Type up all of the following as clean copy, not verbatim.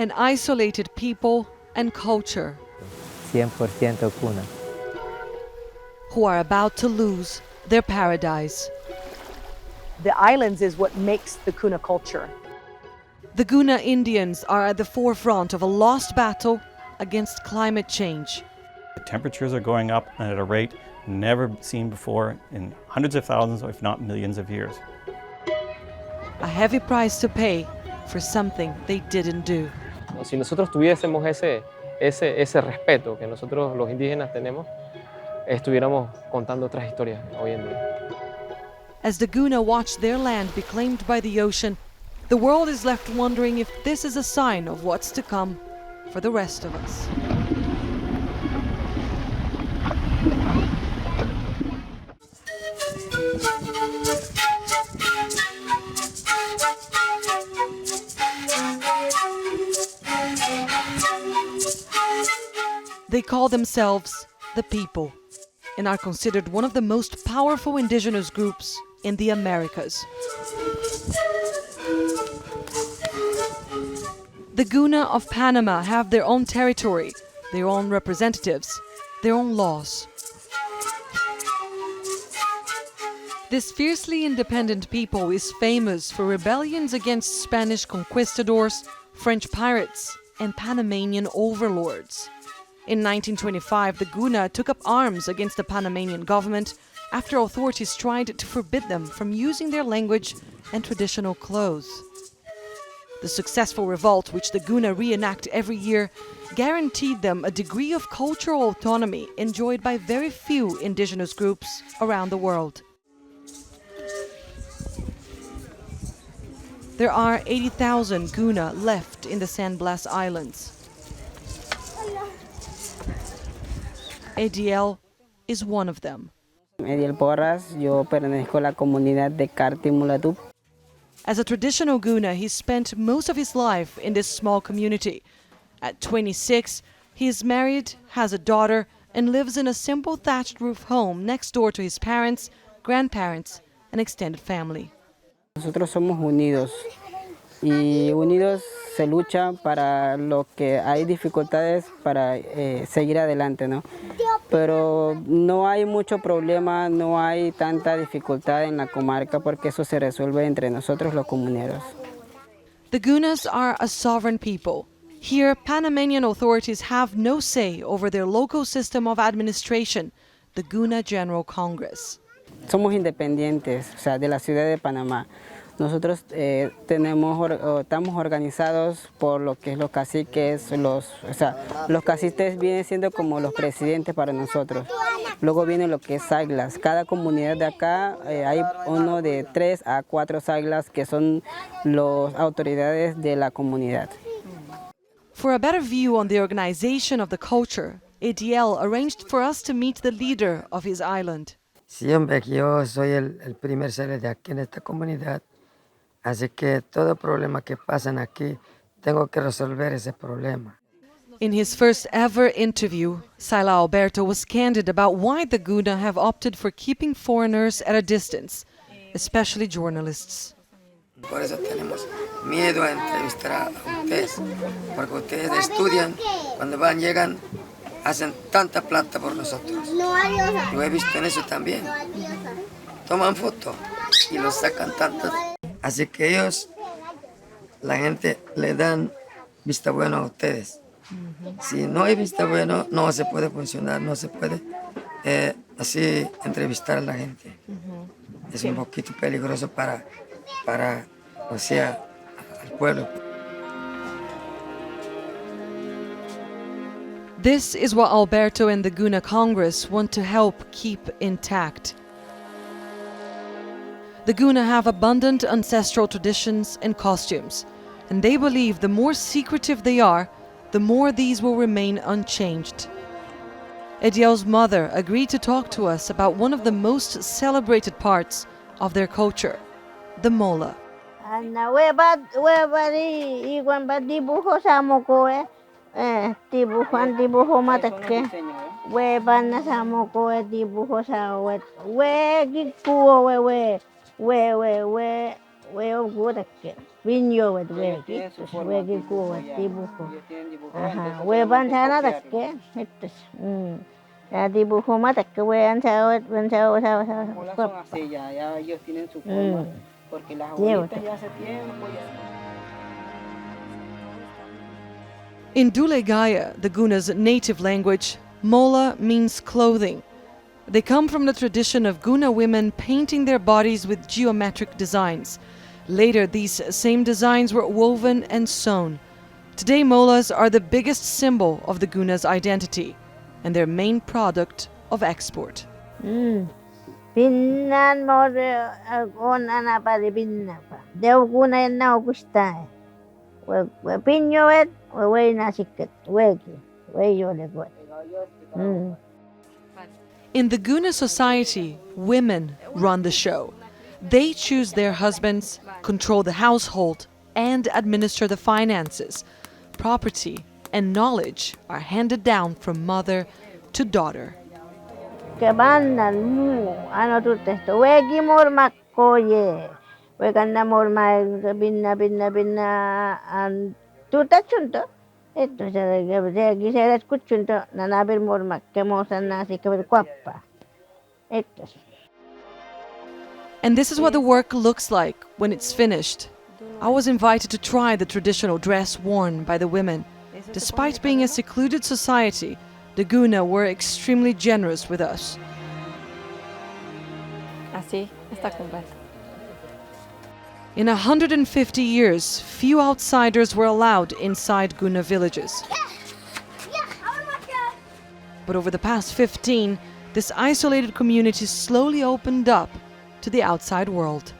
an isolated people and culture 100% Guna. who are about to lose their paradise. The islands is what makes the Guna culture. The Guna Indians are at the forefront of a lost battle against climate change. The temperatures are going up at a rate never seen before in hundreds of thousands, if not millions of years. A heavy price to pay for something they didn't do. Si nosotros tuviésemos ese respeto que nosotros los indígenas tenemos, estuviéramos contando otras historias hoy en día. As the Guna watch their land be claimed by the ocean, the world is left wondering if this is a sign of what's to come for the rest of us. They call themselves the people and are considered one of the most powerful indigenous groups in the Americas. The Guna of Panama have their own territory, their own representatives, their own laws. This fiercely independent people is famous for rebellions against Spanish conquistadors, French pirates, and Panamanian overlords. In 1925, the Guna took up arms against the Panamanian government after authorities tried to forbid them from using their language and traditional clothes. The successful revolt, which the Guna reenact every year, guaranteed them a degree of cultural autonomy enjoyed by very few indigenous groups around the world. There are 80,000 Guna left in the San Blas Islands. ADL is one of them. Ediel Porras, yo pertenezco a la comunidad de Carti Mulatup. As a traditional Guna, he spent most of his life in this small community. At 26, he is married, has a daughter, and lives in a simple thatched roof home next door to his parents, grandparents, and extended family. Nosotros somos unidos y unidos se lucha para lo que hay dificultades para seguir adelante, ¿no? Pero no hay mucho problema, no hay tanta dificultad en la comarca porque eso se resuelve entre nosotros los comuneros. The Gunas are a sovereign people. Here, Panamanian authorities have no say over their local system of administration, the Guna General Congress. Somos independientes, o sea, de la ciudad de Panamá. Nosotros estamos organizados por lo que es los caciques, los caciques vienen siendo como los presidentes para nosotros. Luego viene lo que es saglas. Cada comunidad de acá hay uno de 3 a 4 saglas que son las autoridades de la comunidad. For a better view on the organization of the culture, ADL arranged for us to meet the leader of his island. Siempre que yo soy el primer ser de aquí en esta comunidad, así que todo problema que pasan aquí, tengo que resolver ese problema. In his first ever interview, Sila Alberto was candid about why the Guna have opted for keeping foreigners at a distance, especially journalists. Por eso tenemos miedo a entrevistar a ustedes, porque ustedes estudian, cuando llegan, hacen tanta plata por nosotros. Yo he visto en eso también. Toman fotos y los sacan tanto. Así que ellos, la gente le dan vista buena a ustedes. Si no hay vista buena, no se puede funcionar, no se puede así entrevistar a la gente. Es un poquito peligroso para o sea, al pueblo. This is what Alberto and the Guna Congress want to help keep intact. The Guna have abundant ancestral traditions and costumes, and they believe the more secretive they are, the more these will remain unchanged. Ediel's mother agreed to talk to us about one of the most celebrated parts of their culture, the mola. Piño, wet, Ellos wek, tienen su itus, forma wek, tipo, wet, ya. dibujo. Ellos tienen dibujo, Ajá, entonces we tenemos ban que sana copiarlo. takke, itus. Ya dibujo ma takke, we an sao, wen sao, sao, Molas sao, son así ya ellos tienen su forma, porque las abuelitas ya hace tiempo ya. In Dulegaya, the Gunas' native language, mola means clothing. They come from the tradition of Guna women painting their bodies with geometric designs. Later, these same designs were woven and sewn. Today, molas are the biggest symbol of the Gunas' identity and their main product of export. Pinnan mo on ana pa de pinna pa. Deu guna na gusta. We piño et, we na siket, we yo le go. In the Guna society, women run the show. They choose their husbands, control the household, and administer the finances. Property and knowledge are handed down from mother to daughter. Que bandan mu, ano tu testo, we gi mor makoye. We ganna mor ma binna an tu tachunto. Esto se quisiera escuchunto, nanabir mor makke mo sanna si que guapa. Esto. And this is what the work looks like when it's finished. I was invited to try the traditional dress worn by the women. Despite being a secluded society, the Guna were extremely generous with us. Así está completo. In 150 years, few outsiders were allowed inside Guna villages. But over the past 15, this isolated community slowly opened up to the outside world.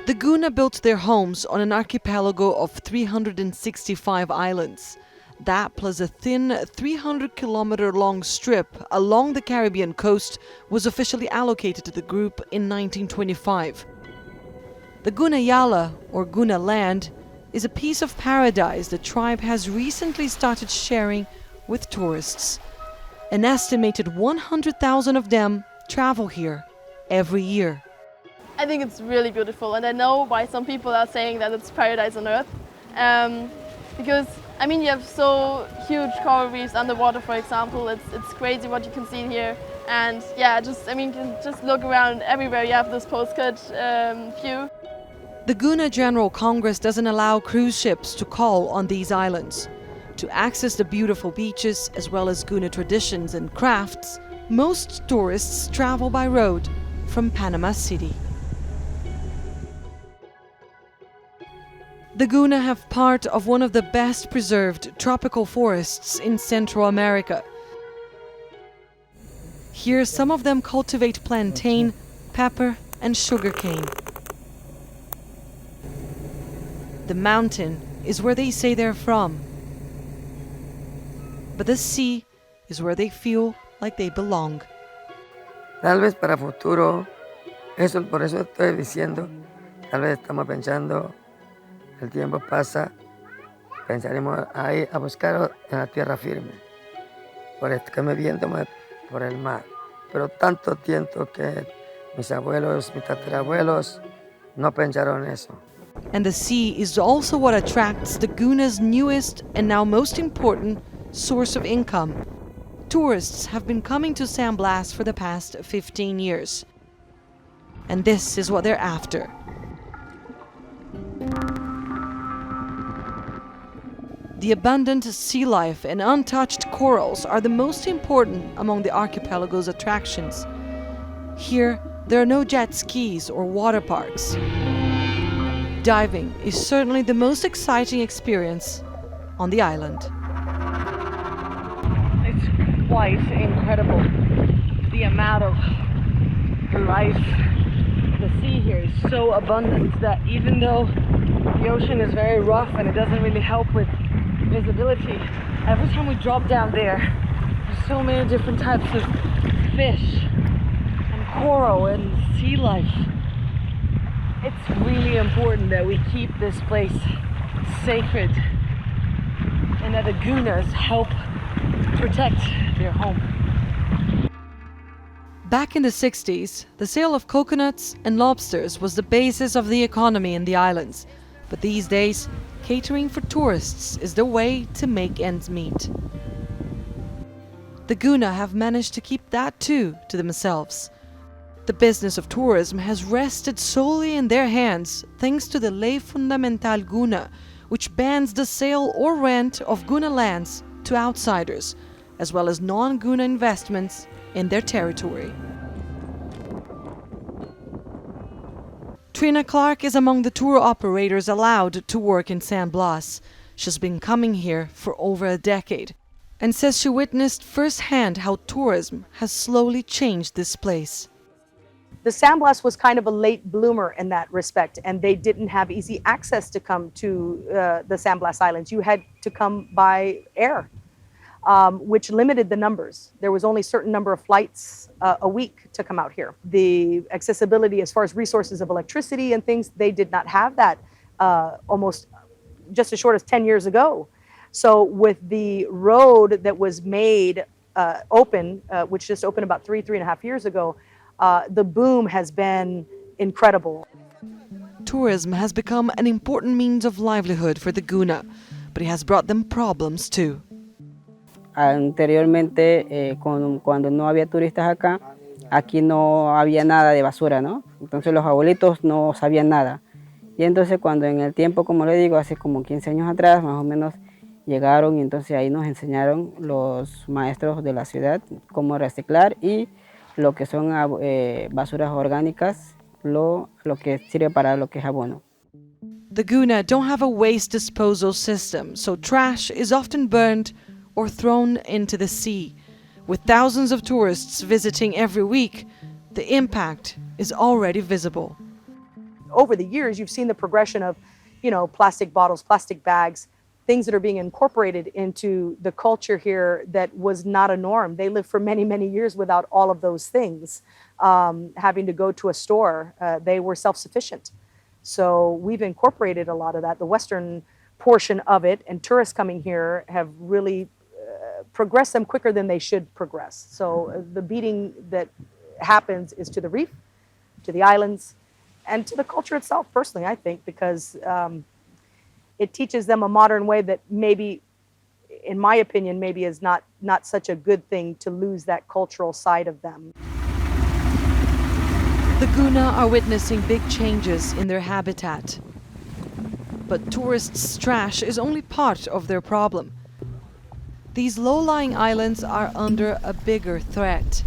The Guna built their homes on an archipelago of 365 islands. That, plus a thin 300-kilometer-long strip along the Caribbean coast, was officially allocated to the group in 1925. The Guna Yala, or Guna land, is a piece of paradise the tribe has recently started sharing with tourists. An estimated 100,000 of them travel here every year. I think it's really beautiful, and I know why some people are saying that it's paradise on earth. Because I mean, you have so huge coral reefs underwater, for example. It's crazy what you can see here, and yeah, you can just look around everywhere. You have this postcard view. The Guna General Congress doesn't allow cruise ships to call on these islands. To access the beautiful beaches as well as Guna traditions and crafts, most tourists travel by road from Panama City. The Guna have part of one of the best preserved tropical forests in Central America. Here, some of them cultivate plantain, pepper, and sugarcane. The mountain is where they say they're from, but the sea is where they feel like they belong. Tal vez para futuro, por eso estoy diciendo, tal vez estamos pensando, el tiempo pasa, pensaremos ahí a buscar en la tierra firme, por esto que me viento por el mar. Pero tanto tiempo que mis abuelos, mis tatarabuelos no pensaron eso. And the sea is also what attracts the Guna's newest and now most important source of income. Tourists have been coming to San Blas for the past 15 years. And this is what they're after. The abundant sea life and untouched corals are the most important among the archipelago's attractions. Here, there are no jet skis or water parks. Diving is certainly the most exciting experience on the island. It's quite incredible, the amount of life. The sea here is so abundant that even though the ocean is very rough and it doesn't really help with visibility, every time we drop down there's so many different types of fish and coral and sea life. It's really important that we keep this place sacred and that the Gunas help protect their home. Back in the 60s, the sale of coconuts and lobsters was the basis of the economy in the islands. But these days, catering for tourists is the way to make ends meet. The Guna have managed to keep that too to themselves. The business of tourism has rested solely in their hands thanks to the Ley Fundamental Guna, which bans the sale or rent of Guna lands to outsiders, as well as non-Guna investments in their territory. Trina Clark is among the tour operators allowed to work in San Blas. She's been coming here for over a decade and says she witnessed firsthand how tourism has slowly changed this place. The San Blas was kind of a late bloomer in that respect, and they didn't have easy access to come to the San Blas Islands. You had to come by air, which limited the numbers. There was only a certain number of flights a week to come out here. The accessibility as far as resources of electricity and things, they did not have that almost just as short as 10 years ago. So with the road that was made open, which just opened about three and a half years ago, the boom has been incredible. Tourism has become an important means of livelihood for the Guna, but it has brought them problems too. Anteriormente, cuando no había turistas acá, aquí no había nada de basura, ¿no? Entonces los abuelitos no sabían nada. Y entonces cuando en el tiempo, como le digo, hace como 15 años atrás, más o menos, llegaron y entonces ahí nos enseñaron los maestros de la ciudad cómo reciclar y lo que son basuras orgánicas, lo que sirve para lo que es abono. The Guna don't have a waste disposal system, so trash is often burned or thrown into the sea. With thousands of tourists visiting every week, the impact is already visible. Over the years, you've seen the progression of, plastic bottles, plastic bags, things that are being incorporated into the culture here that was not a norm. They lived for many, many years without all of those things. Having to go to a store, they were self-sufficient. So we've incorporated a lot of that. The Western portion of it, and tourists coming here have really progressed them quicker than they should progress. So the beating that happens is to the reef, to the islands, and to the culture itself, personally, I think, because it teaches them a modern way that maybe, in my opinion, maybe is not such a good thing to lose that cultural side of them. The Guna are witnessing big changes in their habitat. But tourists' trash is only part of their problem. These low-lying islands are under a bigger threat.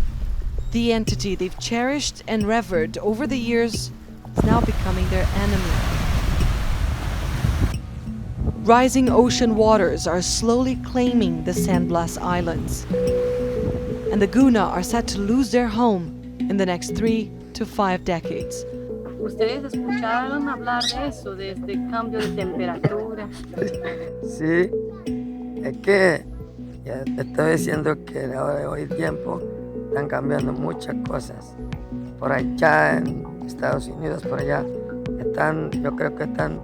The entity they've cherished and revered over the years is now becoming their enemy. Rising ocean waters are slowly claiming the San Blas Islands. And the Guna are set to lose their home in the next 3 to 5 decades. ¿Ustedes escucharon hablar de eso, de este cambio de temperatura? Sí, es que ya te estoy diciendo que ahora de hoy tiempo están cambiando muchas cosas. Por allá en Estados Unidos, por allá, yo creo que están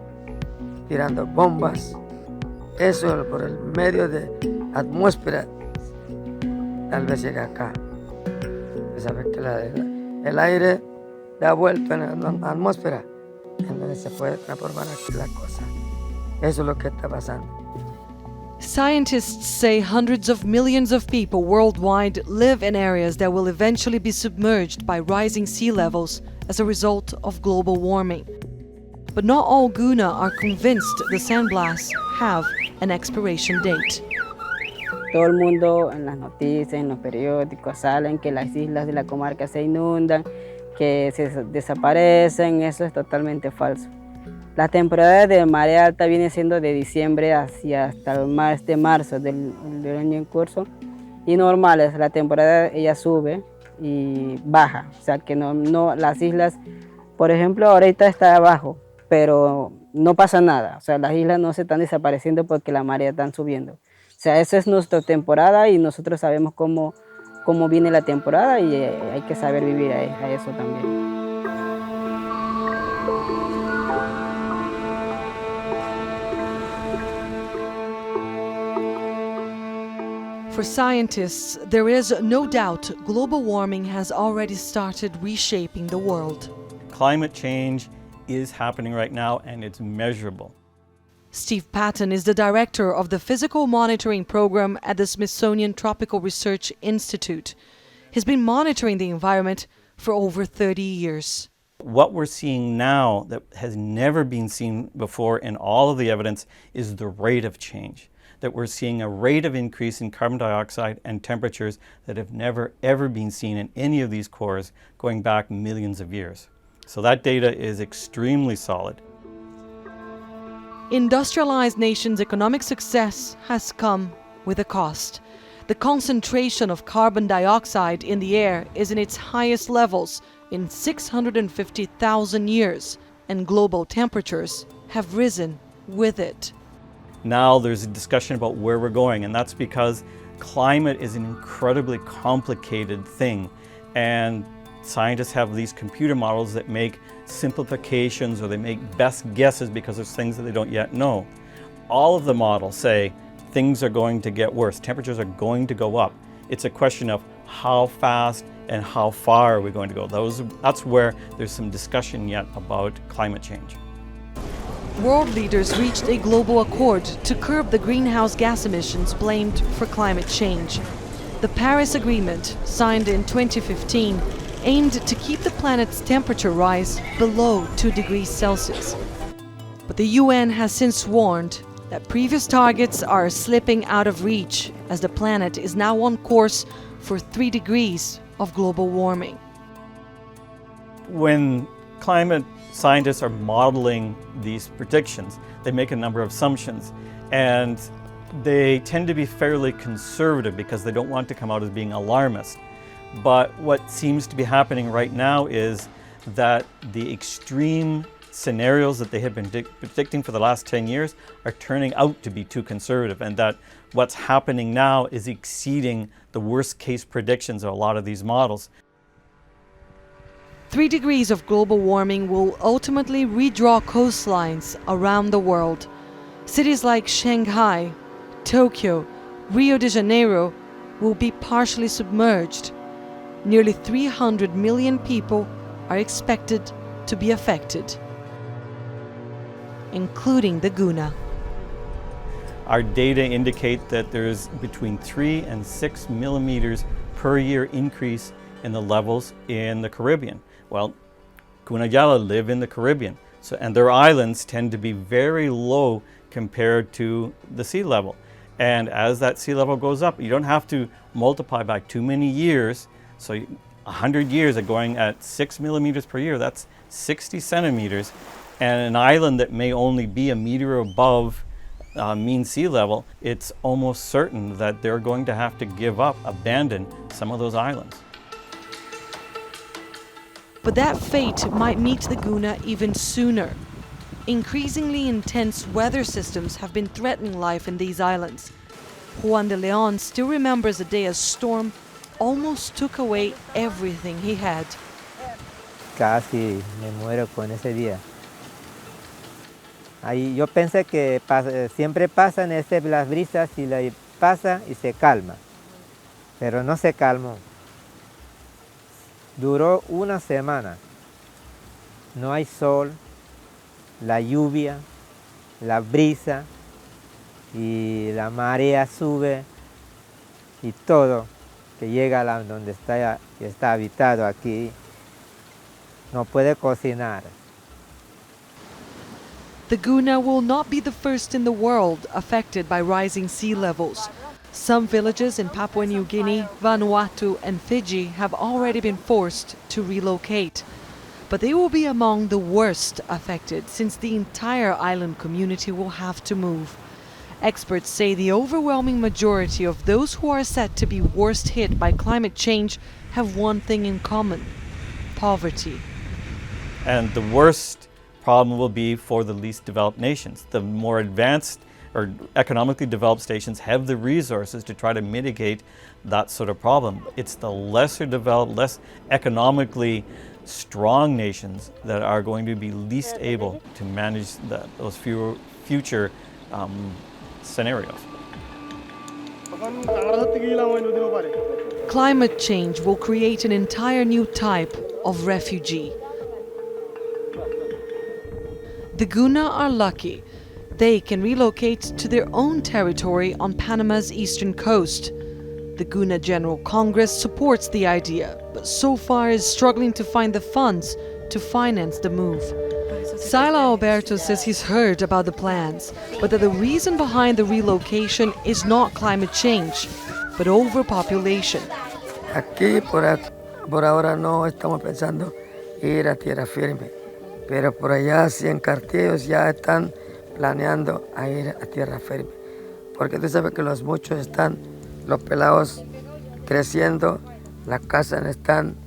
tirando bombas. Eso por el medio de atmósfera tal vez llega acá. Sabes que el aire da vuelta en la atmósfera, entonces se puede transformar aquí la cosa. Eso es lo que está pasando. Scientists say hundreds of millions of people worldwide live in areas that will eventually be submerged by rising sea levels as a result of global warming. But not all Guna are convinced the San Blas have an expiration date. Todo el mundo en las noticias, en los periódicos, salen que las islas de la comarca se inundan, que se desaparecen. Eso es totalmente falso. La temporada de marea alta viene siendo de diciembre hasta el mes de marzo del año en curso. Y normales, la temporada ella sube y baja. O sea que no las islas, por ejemplo, ahorita está abajo, pero no pasa nada. O sea, las islas no se están desapareciendo porque la marea está subiendo. O sea, esa es nuestra temporada y nosotros sabemos cómo viene la temporada y hay que saber vivir a eso también. For For scientists, there is no doubt global warming has already started reshaping the world. Climate change is happening right now, and it's measurable. Steve Patton is the director of the Physical Monitoring Program at the Smithsonian Tropical Research Institute. He's been monitoring the environment for over 30 years. What we're seeing now that has never been seen before in all of the evidence is the rate of change. That we're seeing a rate of increase in carbon dioxide and temperatures that have never ever been seen in any of these cores going back millions of years. So that data is extremely solid. Industrialized nations' economic success has come with a cost. The concentration of carbon dioxide in the air is in its highest levels in 650,000 years, and global temperatures have risen with it. Now there's a discussion about where we're going, and that's because climate is an incredibly complicated thing, and scientists have these computer models that make simplifications or they make best guesses because there's things that they don't yet know. All of the models say things are going to get worse, temperatures are going to go up. It's a question of how fast and how far are we going to go. That's where there's some discussion yet about climate change. World leaders reached a global accord to curb the greenhouse gas emissions blamed for climate change. The Paris Agreement, signed in 2015, aimed to keep the planet's temperature rise below 2 degrees Celsius. But the UN has since warned that previous targets are slipping out of reach as the planet is now on course for 3 degrees of global warming. When climate scientists are modeling these predictions, they make a number of assumptions, and they tend to be fairly conservative because they don't want to come out as being alarmist. But what seems to be happening right now is that the extreme scenarios that they have been predicting for the last 10 years are turning out to be too conservative, and that what's happening now is exceeding the worst case predictions of a lot of these models. 3 degrees of global warming will ultimately redraw coastlines around the world. Cities like Shanghai, Tokyo, Rio de Janeiro will be partially submerged. Nearly 300 million people are expected to be affected, including the Guna. Our data indicate that there's between 3 and 6 millimeters per year increase in the levels in the Caribbean. Well, Guna live in the Caribbean, and their islands tend to be very low compared to the sea level. And as that sea level goes up, you don't have to multiply by too many years. So 100 years of going at 6 millimeters per year, that's 60 centimeters. And an island that may only be a meter above mean sea level, it's almost certain that they're going to have to abandon some of those islands. But that fate might meet the Guna even sooner. Increasingly intense weather systems have been threatening life in these islands. Juan de Leon still remembers a day a storm almost took away everything he had. Casi me muero con ese día. Ahí yo pensé que siempre pasan las brisas y pasa y se calma, pero no se calmó. Duró una semana. No hay sol, la lluvia, la brisa y la marea sube y todo que llega a donde está habitado aquí. No puede cocinar. The Guna will not be the first in the world affected by rising sea levels. Some villages in Papua New Guinea, Vanuatu and Fiji have already been forced to relocate. But they will be among the worst affected since the entire island community will have to move. Experts say the overwhelming majority of those who are said to be worst hit by climate change have one thing in common: poverty. And the worst problem will be for the least developed nations. The more advanced or economically developed nations have the resources to try to mitigate that sort of problem. It's the lesser developed, less economically strong nations that are going to be least able to manage those future scenarios. Climate change will create an entire new type of refugee. The Guna are lucky. They can relocate to their own territory on Panama's eastern coast. The Guna General Congress supports the idea, but so far is struggling to find the funds to finance the move. Sila Alberto says he's heard about the plans, but that the reason behind the relocation is not climate change, but overpopulation. Aquí por ahora no estamos pensando ir a tierra firme, pero por allá sí en Cartillos ya están planeando a ir a tierra firme, porque tú sabes que los muchos están, los pelados creciendo, las casas están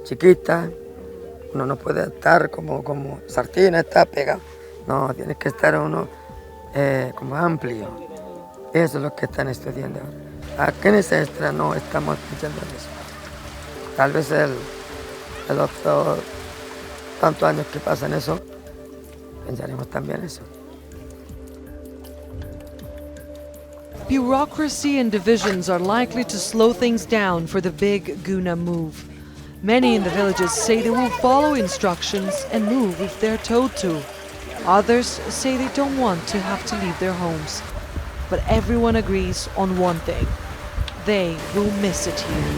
chiquitas, uno no puede estar como sardina, está pegado, no, tiene que estar uno como amplio. Eso es lo que están estudiando ahora. Aquí en esta extra no estamos pensando en eso. Tal vez el otro tantos años que pasan eso, pensaremos también eso. Bureaucracy and divisions are likely to slow things down for the big Guna move. Many in the villages say they will follow instructions and move if they're told to. Others say they don't want to have to leave their homes. But everyone agrees on one thing: they will miss it here.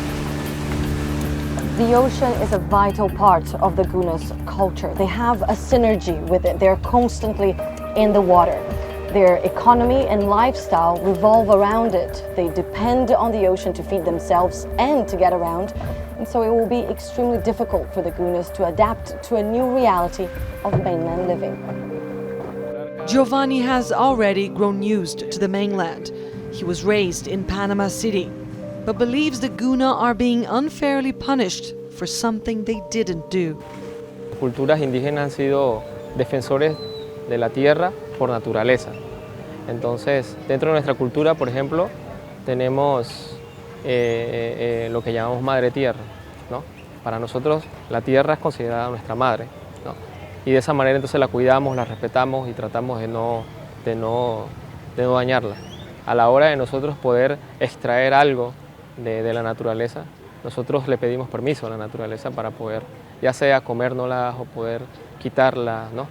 The ocean is a vital part of the Gunas culture. They have a synergy with it. They're constantly in the water. Their economy and lifestyle revolve around it. They depend on the ocean to feed themselves and to get around. And so it will be extremely difficult for the Gunas to adapt to a new reality of mainland living. Giovanni has already grown used to the mainland. He was raised in Panama City, but believes the Guna are being unfairly punished for something they didn't do. Culturas indígenas han sido defensores de la tierra por naturaleza. Entonces, dentro de nuestra cultura, por ejemplo, tenemos lo que llamamos madre tierra, ¿no? Para nosotros la tierra es considerada nuestra madre, ¿no? Y de esa manera entonces la cuidamos, la respetamos y tratamos de no dañarla. A la hora de nosotros poder extraer algo de la naturaleza, nosotros le pedimos permiso a la naturaleza para poder, ya sea comérnoslas o poder quitarlas, ¿no?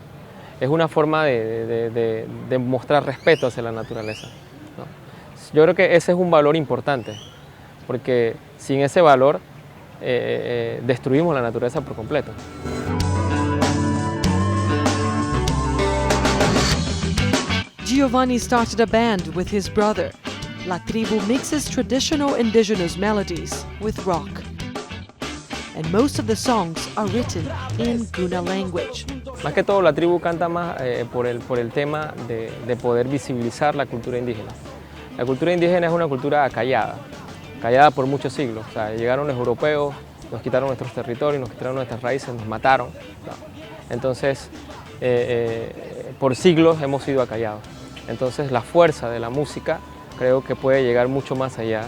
Es una forma de mostrar respeto hacia la naturaleza, ¿no? Yo creo que ese es un valor importante, porque sin ese valor destruimos la naturaleza por completo. Giovanni started a band with his brother. La Tribu mixes traditional indigenous melodies with rock. And most of the songs are written in Guna language. Más que todo, la tribu canta más por el tema de poder visibilizar la cultura indígena. La cultura indígena es una cultura callada por muchos siglos. O sea, llegaron los europeos, nos quitaron nuestros territorios, nos quitaron nuestras raíces, nos mataron, ¿no? Entonces, por siglos hemos sido acallados. Entonces, la fuerza de la música creo que puede llegar mucho más allá.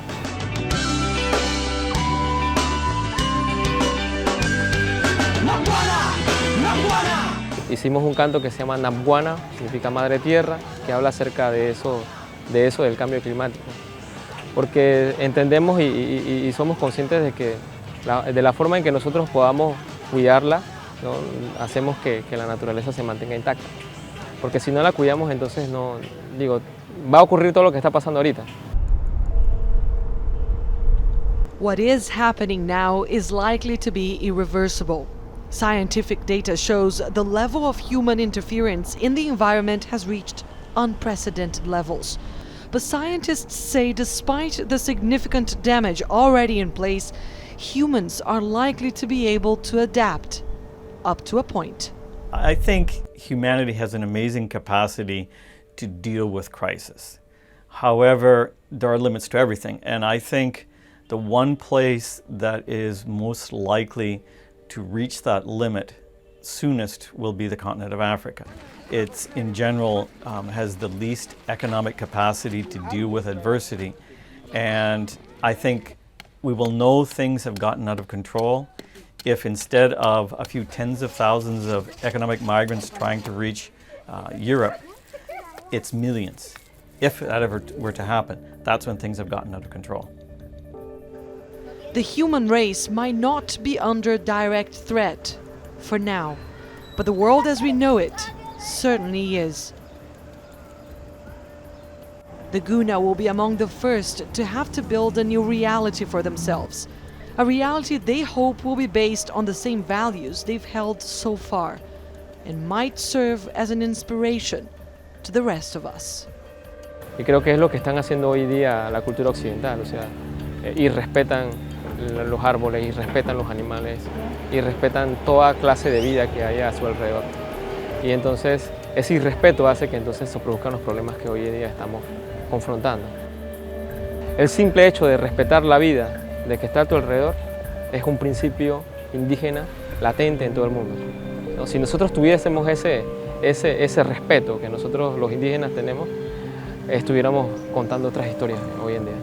Hicimos un canto que se llama Nabuana, significa Madre Tierra, que habla acerca de eso del cambio climático. Porque entendemos y somos conscientes de que de la forma en que nosotros podamos cuidarla, ¿no? Hacemos que la naturaleza se mantenga intacta. Porque si no la cuidamos, entonces va a ocurrir todo lo que está pasando ahorita. What is happening now is likely to be irreversible. Scientific data shows the level of human interference in the environment has reached unprecedented levels. But scientists say despite the significant damage already in place, humans are likely to be able to adapt up to a point. I think humanity has an amazing capacity to deal with crisis. However, there are limits to everything, and I think the one place that is most likely to reach that limit soonest will be the continent of Africa. It's in general has the least economic capacity to deal with adversity, and I think we will know things have gotten out of control if instead of a few tens of thousands of economic migrants trying to reach Europe, it's millions. if that ever were to happen, that's when things have gotten out of control. The human race might not be under direct threat for now, but the world as we know it certainly is. The Guna will be among the first to have to build a new reality for themselves, a reality they hope will be based on the same values they've held so far, and might serve as an inspiration to the rest of us. Y creo que es lo que están haciendo hoy día la cultura occidental, o sea, y respetan los árboles, y respetan los animales, y respetan toda clase de vida que hay a su alrededor. Y entonces ese irrespeto hace que entonces se produzcan los problemas que hoy en día estamos confrontando. El simple hecho de respetar la vida de que está a tu alrededor es un principio indígena latente en todo el mundo. ¿No? Si nosotros tuviésemos ese respeto que nosotros los indígenas tenemos, estuviéramos contando otras historias hoy en día.